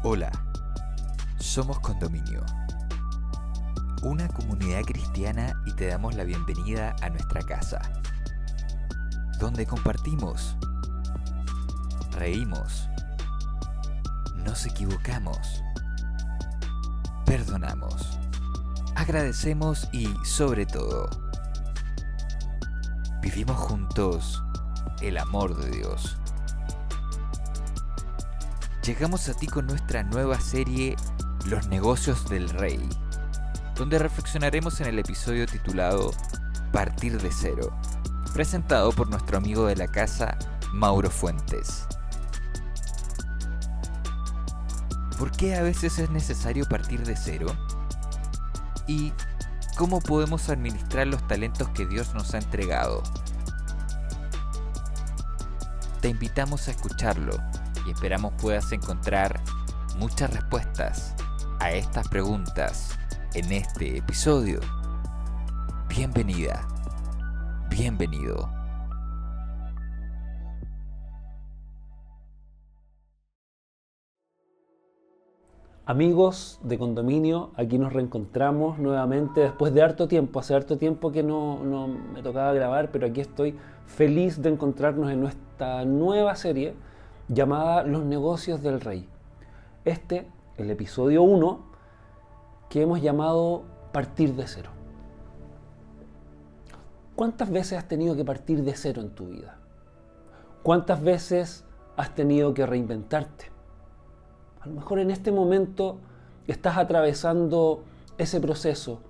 Hola, somos Condominio, una comunidad cristiana y te damos la bienvenida a nuestra casa, donde compartimos, reímos, nos equivocamos, perdonamos, agradecemos y, sobre todo, vivimos juntos el amor de Dios. Llegamos a ti con nuestra nueva serie Los negocios del Rey, donde reflexionaremos en el episodio titulado Partir de cero, presentado por nuestro amigo de la casa, Mauro Fuentes. ¿Por qué a veces es necesario partir de cero? ¿Y cómo podemos administrar los talentos que Dios nos ha entregado? Te invitamos a escucharlo y esperamos puedas encontrar muchas respuestas a estas preguntas en este episodio. Bienvenida, bienvenido. Amigos de Condominio, aquí nos reencontramos nuevamente después de harto tiempo. Hace harto tiempo que no me tocaba grabar, pero aquí estoy feliz de encontrarnos en nuestra nueva serie llamada Los negocios del Rey. El episodio 1, que hemos llamado Partir de cero. ¿Cuántas veces has tenido que partir de cero en tu vida? ¿Cuántas veces has tenido que reinventarte? A lo mejor en este momento estás atravesando ese proceso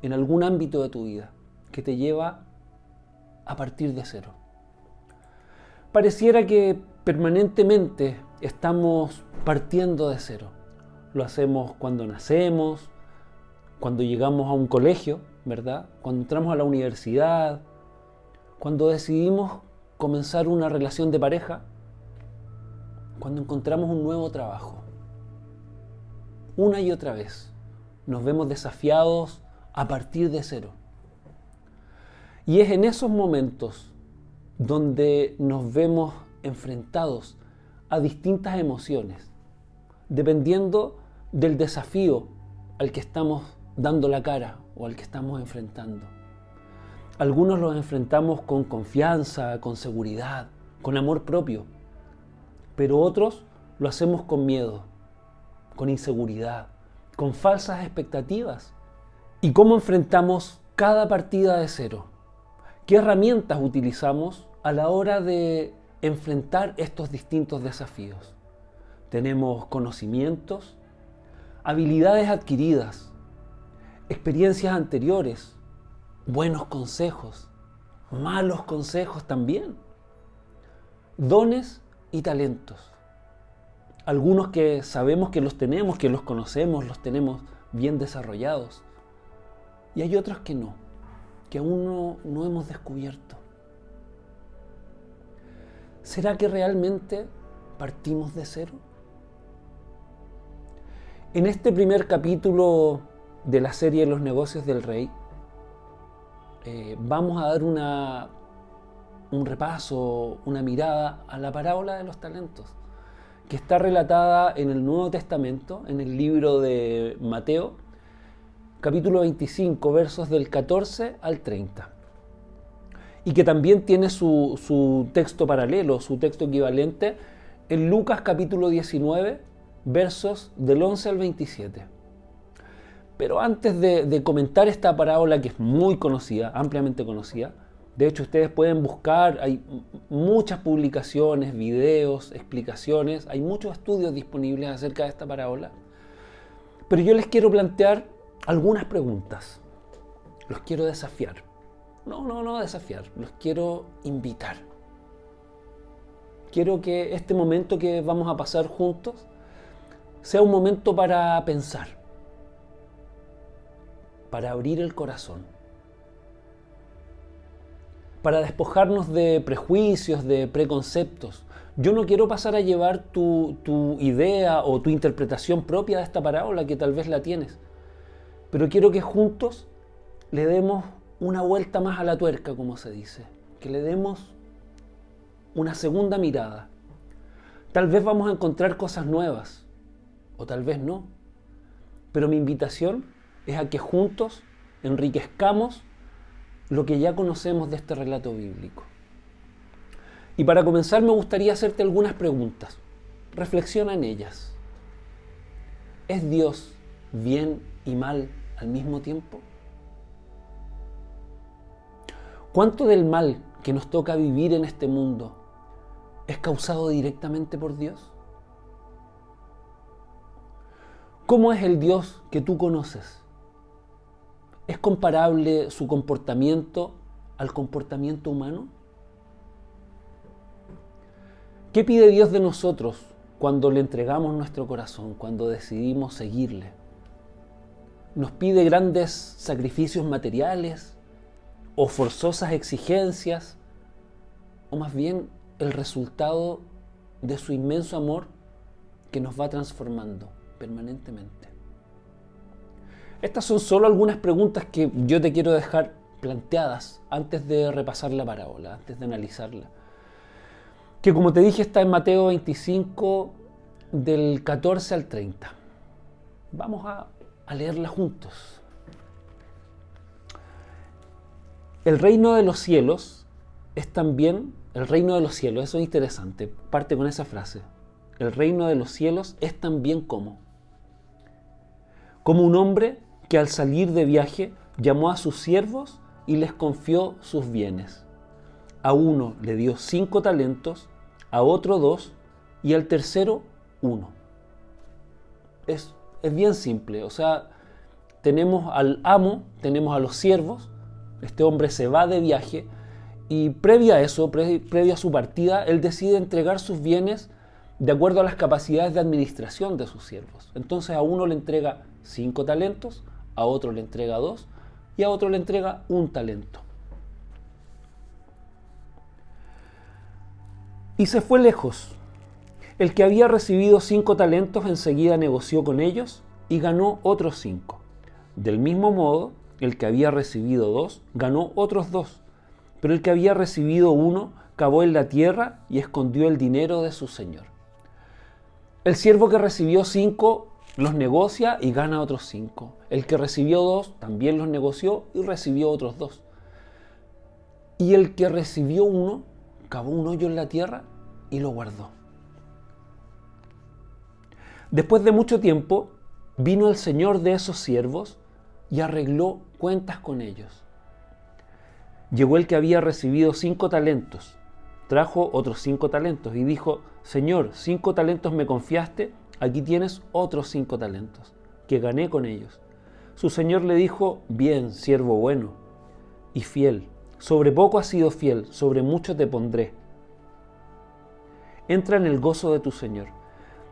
en algún ámbito de tu vida que te lleva a partir de cero. Pareciera que permanentemente estamos partiendo de cero. Lo hacemos cuando nacemos, cuando llegamos a un colegio, ¿verdad? Cuando entramos a la universidad, cuando decidimos comenzar una relación de pareja, cuando encontramos un nuevo trabajo. Una y otra vez nos vemos desafiados a partir de cero. Y es en esos momentos donde nos vemos enfrentados a distintas emociones, dependiendo del desafío al que estamos dando la cara o al que estamos enfrentando. Algunos los enfrentamos con confianza, con seguridad, con amor propio, pero otros lo hacemos con miedo, con inseguridad, con falsas expectativas. ¿Y cómo enfrentamos cada partida de cero? ¿Qué herramientas utilizamos a la hora de enfrentar estos distintos desafíos? Tenemos conocimientos, habilidades adquiridas, experiencias anteriores, buenos consejos, malos consejos también, dones y talentos. Algunos que sabemos que los tenemos, que los conocemos, los tenemos bien desarrollados. Y hay otros que no, que aún no hemos descubierto. ¿Será que realmente partimos de cero? En este primer capítulo de la serie Los negocios del Rey, vamos a dar un repaso, una mirada a la parábola de los talentos, que está relatada en el Nuevo Testamento, en el libro de Mateo, capítulo 25, versos del 14 al 30. Y que también tiene su texto paralelo, su texto equivalente, en Lucas capítulo 19, versos del 11 al 27. Pero antes de comentar esta parábola, que es muy conocida, ampliamente conocida, de hecho ustedes pueden buscar, hay muchas publicaciones, videos, explicaciones, hay muchos estudios disponibles acerca de esta parábola, pero yo les quiero plantear algunas preguntas, los quiero desafiar. No desafiar, los quiero invitar. Quiero que este momento que vamos a pasar juntos sea un momento para pensar, para abrir el corazón, para despojarnos de prejuicios, de preconceptos. Yo no quiero pasar a llevar tu idea o tu interpretación propia de esta parábola, que tal vez la tienes, pero quiero que juntos le demos una vuelta más a la tuerca, como se dice, que le demos una segunda mirada. Tal vez vamos a encontrar cosas nuevas, o tal vez no. Pero mi invitación es a que juntos enriquezcamos lo que ya conocemos de este relato bíblico. Y para comenzar me gustaría hacerte algunas preguntas. Reflexiona en ellas. ¿Es Dios bien y mal al mismo tiempo? ¿Cuánto del mal que nos toca vivir en este mundo es causado directamente por Dios? ¿Cómo es el Dios que tú conoces? ¿Es comparable su comportamiento al comportamiento humano? ¿Qué pide Dios de nosotros cuando le entregamos nuestro corazón, cuando decidimos seguirle? ¿Nos pide grandes sacrificios materiales o forzosas exigencias, o más bien el resultado de su inmenso amor que nos va transformando permanentemente? Estas son solo algunas preguntas que yo te quiero dejar planteadas antes de repasar la parábola, antes de analizarla. Que como te dije está en Mateo 25 del 14 al 30. Vamos a leerla juntos. El reino de los cielos es también, el reino de los cielos, eso es interesante, parte con esa frase. El reino de los cielos es también como un hombre que al salir de viaje llamó a sus siervos y les confió sus bienes. A uno le dio 5 talentos, a otro 2 y al tercero 1. Es bien simple, o sea, tenemos al amo, tenemos a los siervos, este hombre se va de viaje y previo a eso, previo a su partida, él decide entregar sus bienes de acuerdo a las capacidades de administración de sus siervos. Entonces a uno le entrega 5 talentos, a otro le entrega 2 y a otro le entrega 1 talento. Y se fue lejos. El que había recibido 5 talentos enseguida negoció con ellos y ganó otros 5. Del mismo modo, el que había recibido 2 ganó otros 2. Pero el que había recibido 1 cavó en la tierra y escondió el dinero de su señor. El siervo que recibió 5 los negocia y gana otros 5. El que recibió 2 también los negoció y recibió otros 2. Y el que recibió 1 cavó un hoyo en la tierra y lo guardó. Después de mucho tiempo, vino el señor de esos siervos y arregló cuentas con ellos. Llegó el que había recibido 5 talentos, trajo otros 5 talentos y dijo: Señor, 5 talentos me confiaste, aquí tienes otros 5 talentos, que gané con ellos. Su señor le dijo: Bien, siervo bueno y fiel, sobre poco has sido fiel, sobre mucho te pondré. Entra en el gozo de tu señor.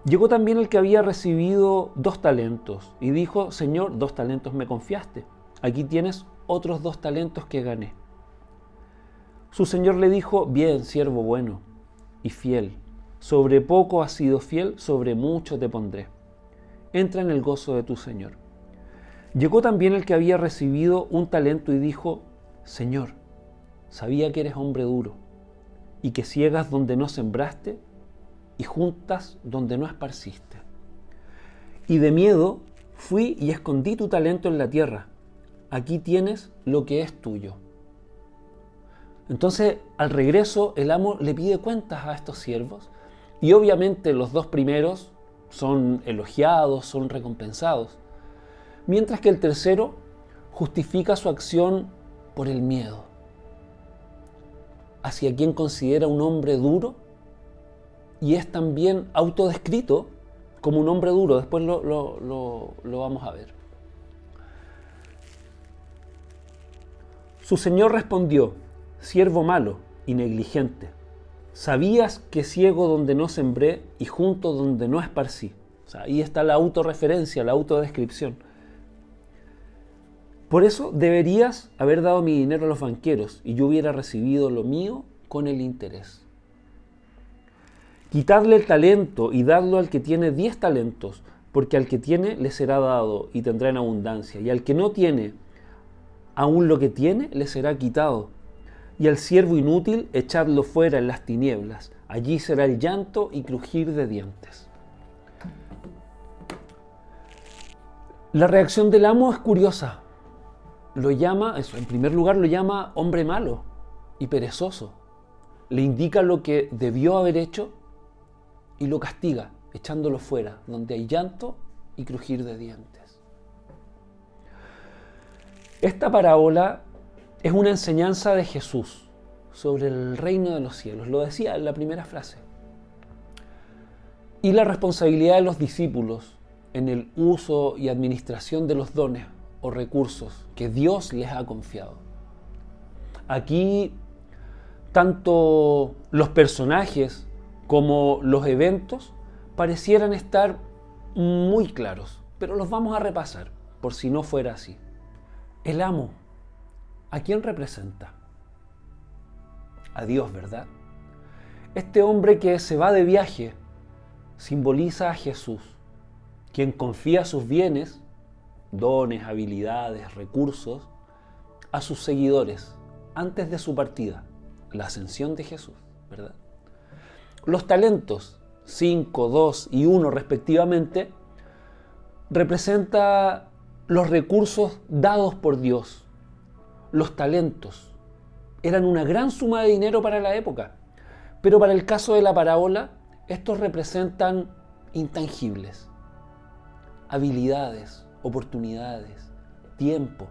Llegó también el que había recibido 2 talentos y dijo: Señor, 2 talentos me confiaste, aquí tienes otros 2 talentos que gané. Su señor le dijo: Bien, siervo bueno y fiel, sobre poco has sido fiel, sobre mucho te pondré. Entra en el gozo de tu señor. Llegó también el que había recibido 1 talento y dijo: Señor, sabía que eres hombre duro y que ciegas donde no sembraste y juntas donde no esparciste. Y de miedo fui y escondí tu talento en la tierra. Aquí tienes lo que es tuyo. Entonces, al regreso, el amo le pide cuentas a estos siervos y obviamente los 2 primeros son elogiados, son recompensados, mientras que el tercero justifica su acción por el miedo hacia quien considera un hombre duro y es también autodescrito como un hombre duro. Después lo vamos a ver. Su señor respondió: Siervo malo y negligente, sabías que ciego donde no sembré y junto donde no esparcí. O sea, ahí está la autorreferencia, la autodescripción. Por eso deberías haber dado mi dinero a los banqueros y yo hubiera recibido lo mío con el interés. Quitadle el talento y dadlo al que tiene 10 talentos, porque al que tiene le será dado y tendrá en abundancia, y al que no tiene, aún lo que tiene le será quitado. Y al siervo inútil echadlo fuera en las tinieblas, allí será el llanto y crujir de dientes. La reacción del amo es curiosa. En primer lugar, lo llama hombre malo y perezoso. Le indica lo que debió haber hecho y lo castiga, echándolo fuera, donde hay llanto y crujir de dientes. Esta parábola es una enseñanza de Jesús sobre el reino de los cielos. Lo decía en la primera frase. Y la responsabilidad de los discípulos en el uso y administración de los dones o recursos que Dios les ha confiado. Aquí, tanto los personajes como los eventos parecieran estar muy claros, pero los vamos a repasar, por si no fuera así. El amo, ¿a quién representa? A Dios, ¿verdad? Este hombre que se va de viaje simboliza a Jesús, quien confía sus bienes, dones, habilidades, recursos, a sus seguidores antes de su partida, la ascensión de Jesús, ¿verdad? Los talentos, 5, 2 y 1 respectivamente, representa los recursos dados por Dios. Los talentos eran una gran suma de dinero para la época, pero para el caso de la parábola, estos representan intangibles, habilidades, oportunidades, tiempo,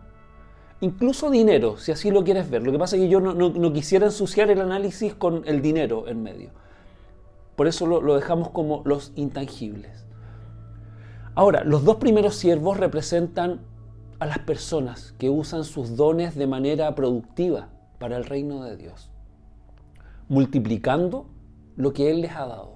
incluso dinero, si así lo quieres ver. Lo que pasa es que yo no quisiera ensuciar el análisis con el dinero en medio. Por eso lo dejamos como los intangibles. Ahora, los dos primeros siervos representan a las personas que usan sus dones de manera productiva para el reino de Dios, multiplicando lo que Él les ha dado.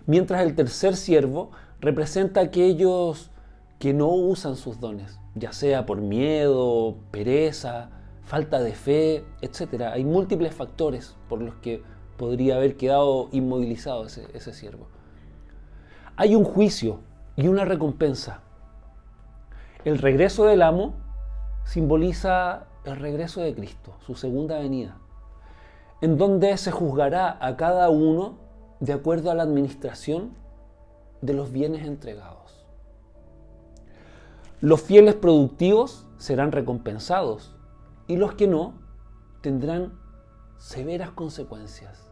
Mientras el tercer siervo representa a aquellos que no usan sus dones, ya sea por miedo, pereza, falta de fe, etc. Hay múltiples factores por los que podría haber quedado inmovilizado ese siervo. Hay un juicio y una recompensa. El regreso del amo simboliza el regreso de Cristo, su segunda venida, en donde se juzgará a cada uno de acuerdo a la administración de los bienes entregados. Los fieles productivos serán recompensados y los que no tendrán severas consecuencias,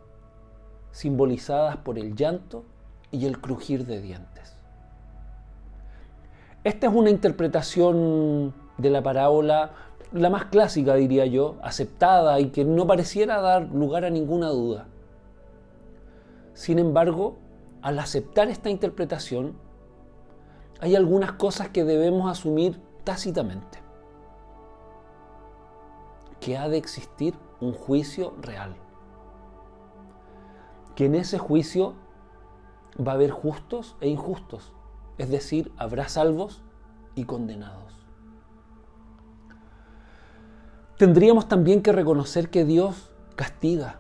simbolizadas por el llanto y el crujir de dientes. Esta es una interpretación de la parábola, la más clásica, diría yo, aceptada y que no pareciera dar lugar a ninguna duda. Sin embargo, al aceptar esta interpretación, hay algunas cosas que debemos asumir tácitamente. Que ha de existir un juicio real. Que en ese juicio va a haber justos e injustos, es decir, habrá salvos y condenados. Tendríamos también que reconocer que Dios castiga.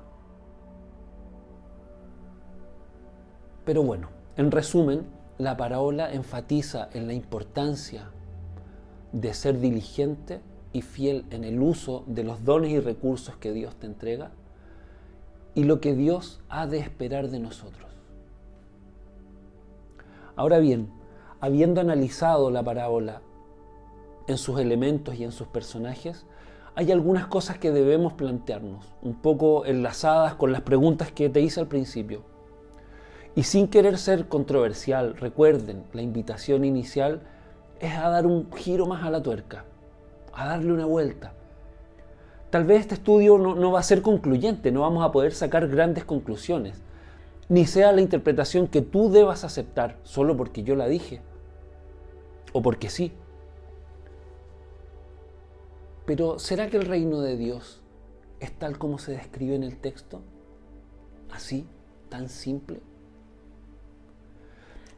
Pero bueno, en resumen, la parábola enfatiza en la importancia de ser diligente y fiel en el uso de los dones y recursos que Dios te entrega y lo que Dios ha de esperar de nosotros. Ahora bien, habiendo analizado la parábola en sus elementos y en sus personajes, hay algunas cosas que debemos plantearnos, un poco enlazadas con las preguntas que te hice al principio. Y sin querer ser controversial, recuerden, la invitación inicial es a dar un giro más a la tuerca, a darle una vuelta. Tal vez este estudio no va a ser concluyente, no vamos a poder sacar grandes conclusiones, ni sea la interpretación que tú debas aceptar solo porque yo la dije, o porque sí. Pero ¿será que el reino de Dios es tal como se describe en el texto? ¿Así? ¿Tan simple?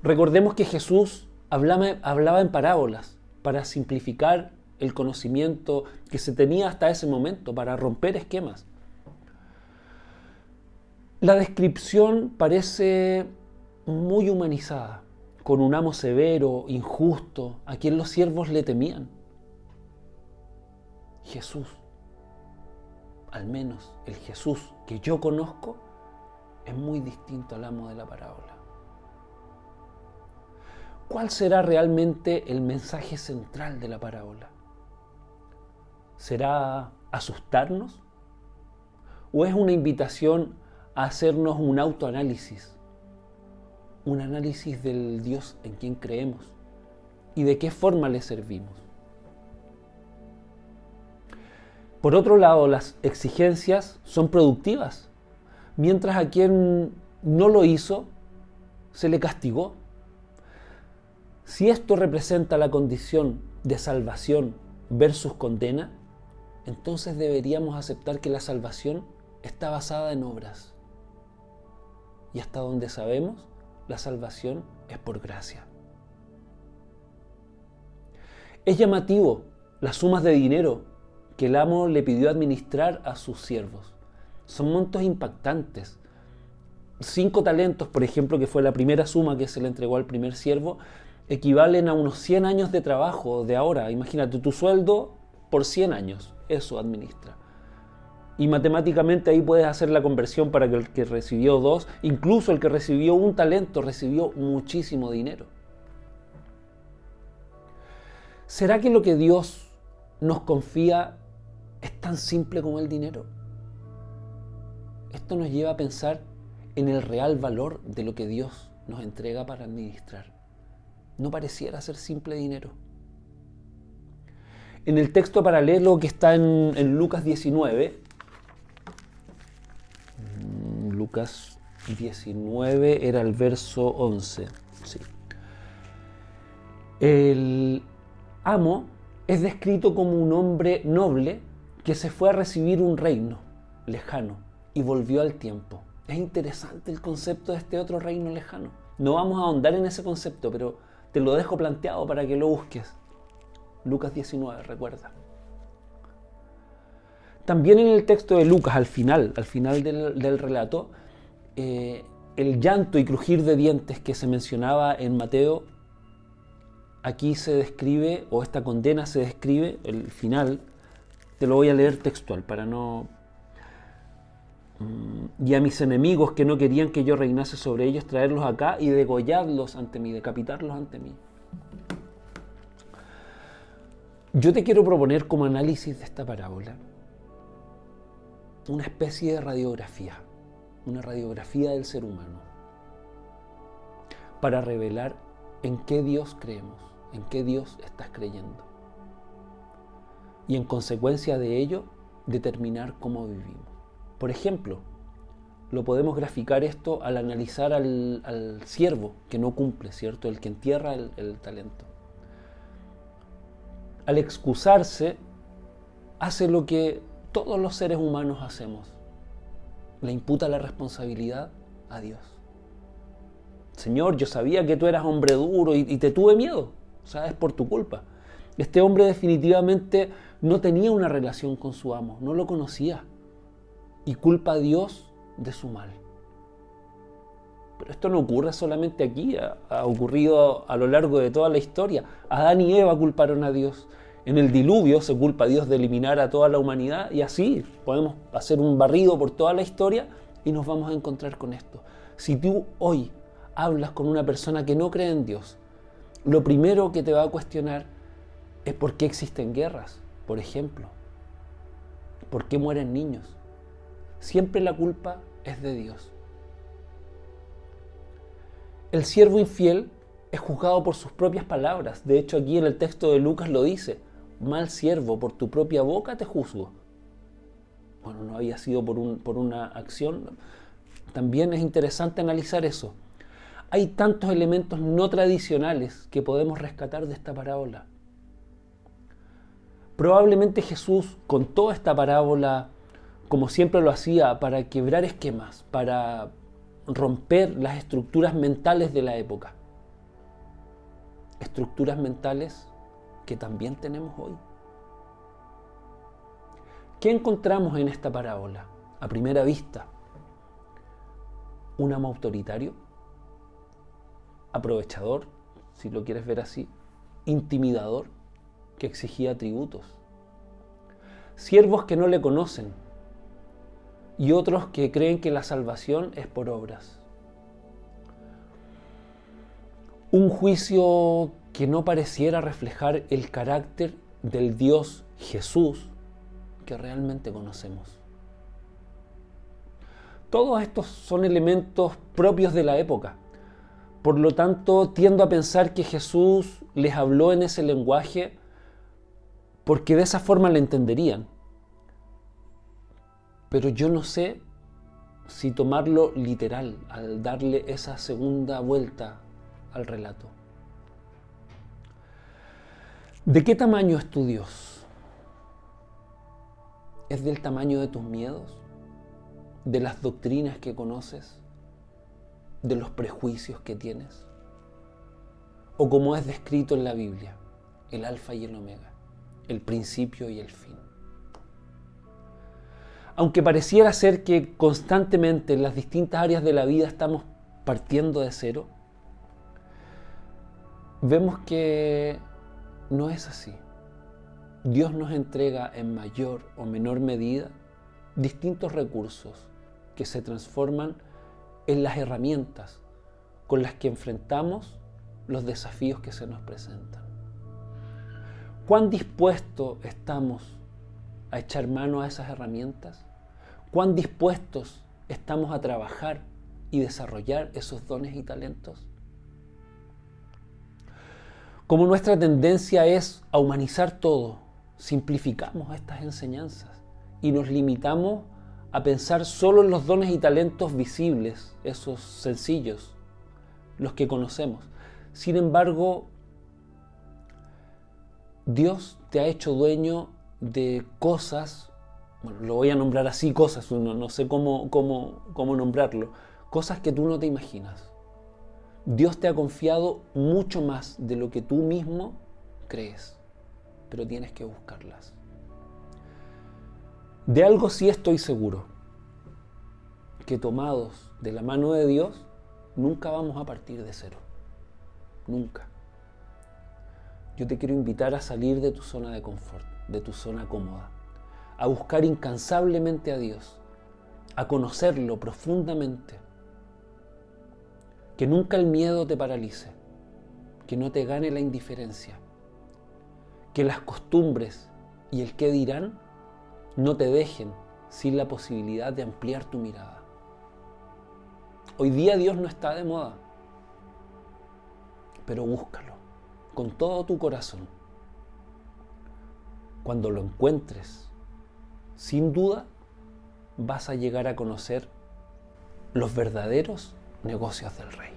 Recordemos que Jesús hablaba en parábolas para simplificar el conocimiento que se tenía hasta ese momento, para romper esquemas. La descripción parece muy humanizada, con un amo severo, injusto, a quien los siervos le temían. Jesús, al menos el Jesús que yo conozco, es muy distinto al amo de la parábola. ¿Cuál será realmente el mensaje central de la parábola? ¿Será asustarnos? ¿O es una invitación a hacernos un autoanálisis? Un análisis del Dios en quien creemos y de qué forma le servimos. Por otro lado, las exigencias son productivas, mientras a quien no lo hizo se le castigó. Si esto representa la condición de salvación versus condena, entonces deberíamos aceptar que la salvación está basada en obras. Y hasta donde sabemos, la salvación es por gracia. Es llamativo las sumas de dinero que el amo le pidió administrar a sus siervos. Son montos impactantes. 5 talentos, por ejemplo, que fue la primera suma que se le entregó al primer siervo, equivalen a unos 100 años de trabajo de ahora. Imagínate, tu sueldo por 100 años, eso administra. Y matemáticamente ahí puedes hacer la conversión para que el que recibió 2, incluso el que recibió 1 talento, recibió muchísimo dinero. ¿Será que lo que Dios nos confía es tan simple como el dinero? Esto nos lleva a pensar en el real valor de lo que Dios nos entrega para administrar. No pareciera ser simple dinero. En el texto paralelo que está en Lucas 19, Lucas 19 era el verso 11. Sí. El amo es descrito como un hombre noble que se fue a recibir un reino lejano y volvió al tiempo. Es interesante el concepto de este otro reino lejano. No vamos a ahondar en ese concepto, pero te lo dejo planteado para que lo busques. Lucas 19, recuerda. También en el texto de Lucas, al final del relato, el llanto y crujir de dientes que se mencionaba en Mateo, aquí se describe, o esta condena se describe, el final, te lo voy a leer textual para no... Y a mis enemigos que no querían que yo reinase sobre ellos, traerlos acá y degollarlos ante mí, decapitarlos ante mí. Yo te quiero proponer como análisis de esta parábola una especie de radiografía, una radiografía del ser humano, para revelar en qué Dios creemos, en qué Dios estás creyendo. Y en consecuencia de ello, determinar cómo vivimos. Por ejemplo, lo podemos graficar esto al analizar al siervo que no cumple, ¿cierto? El que entierra el talento. Al excusarse, hace lo que todos los seres humanos hacemos. Le imputa la responsabilidad a Dios. Señor, yo sabía que tú eras hombre duro y te tuve miedo. O sea, es por tu culpa. Este hombre definitivamente no tenía una relación con su amo, no lo conocía. Y culpa a Dios de su mal. Pero esto no ocurre solamente aquí, ha ocurrido a lo largo de toda la historia. Adán y Eva culparon a Dios. En el diluvio se culpa a Dios de eliminar a toda la humanidad y así podemos hacer un barrido por toda la historia y nos vamos a encontrar con esto. Si tú hoy hablas con una persona que no cree en Dios, lo primero que te va a cuestionar es por qué existen guerras, por ejemplo. ¿Por qué mueren niños? Siempre la culpa es de Dios. El siervo infiel es juzgado por sus propias palabras. De hecho, aquí en el texto de Lucas lo dice: mal siervo, por tu propia boca te juzgo. Bueno, no había sido por una acción. También es interesante analizar eso. Hay tantos elementos no tradicionales que podemos rescatar de esta parábola. Probablemente Jesús contó esta parábola como siempre lo hacía, para quebrar esquemas, para romper las estructuras mentales de la época. Estructuras mentales que también tenemos hoy. ¿Qué encontramos en esta parábola? A primera vista, un amo autoritario, aprovechador, si lo quieres ver así, intimidador, que exigía tributos, siervos que no le conocen, y otros que creen que la salvación es por obras. Un juicio que no pareciera reflejar el carácter del Dios Jesús que realmente conocemos. Todos estos son elementos propios de la época. Por lo tanto, tiendo a pensar que Jesús les habló en ese lenguaje porque de esa forma le entenderían. Pero yo no sé si tomarlo literal al darle esa segunda vuelta al relato. ¿De qué tamaño es tu Dios? ¿Es del tamaño de tus miedos? ¿De las doctrinas que conoces? ¿De los prejuicios que tienes? ¿O como es descrito en la Biblia, el alfa y el omega, el principio y el fin? Aunque pareciera ser que constantemente en las distintas áreas de la vida estamos partiendo de cero, vemos que no es así. Dios nos entrega en mayor o menor medida distintos recursos que se transforman en las herramientas con las que enfrentamos los desafíos que se nos presentan. ¿Cuán dispuestos estamos a echar mano a esas herramientas? ¿Cuán dispuestos estamos a trabajar y desarrollar esos dones y talentos? Como nuestra tendencia es a humanizar todo, simplificamos estas enseñanzas y nos limitamos a pensar solo en los dones y talentos visibles, esos sencillos, los que conocemos. Sin embargo, Dios te ha hecho dueño de cosas, bueno, lo voy a nombrar así, cosas, no sé cómo nombrarlo, cosas que tú no te imaginas. Dios te ha confiado mucho más de lo que tú mismo crees, pero tienes que buscarlas. De algo sí estoy seguro, que tomados de la mano de Dios, nunca vamos a partir de cero. Nunca. Yo te quiero invitar a salir de tu zona de confort, de tu zona cómoda, a buscar incansablemente a Dios, a conocerlo profundamente. Que nunca el miedo te paralice, que no te gane la indiferencia, que las costumbres y el qué dirán no te dejen sin la posibilidad de ampliar tu mirada. Hoy día Dios no está de moda, pero búscalo con todo tu corazón. Cuando lo encuentres, sin duda vas a llegar a conocer los verdaderos negocios del Rey.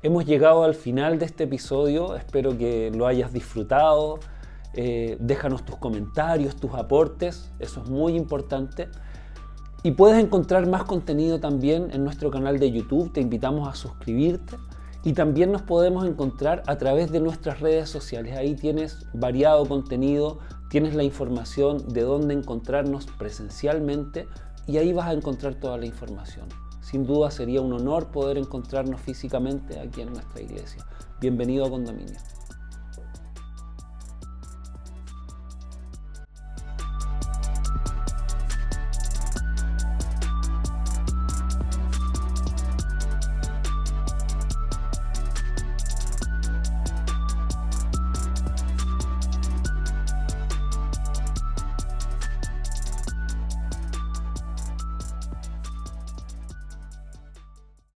Hemos llegado al final de este episodio, espero que lo hayas disfrutado. Déjanos tus comentarios, tus aportes, eso es muy importante. Y puedes encontrar más contenido también en nuestro canal de YouTube, te invitamos a suscribirte. Y también nos podemos encontrar a través de nuestras redes sociales, ahí tienes variado contenido, tienes la información de dónde encontrarnos presencialmente y ahí vas a encontrar toda la información. Sin duda sería un honor poder encontrarnos físicamente aquí en nuestra iglesia. Bienvenido a Condominio.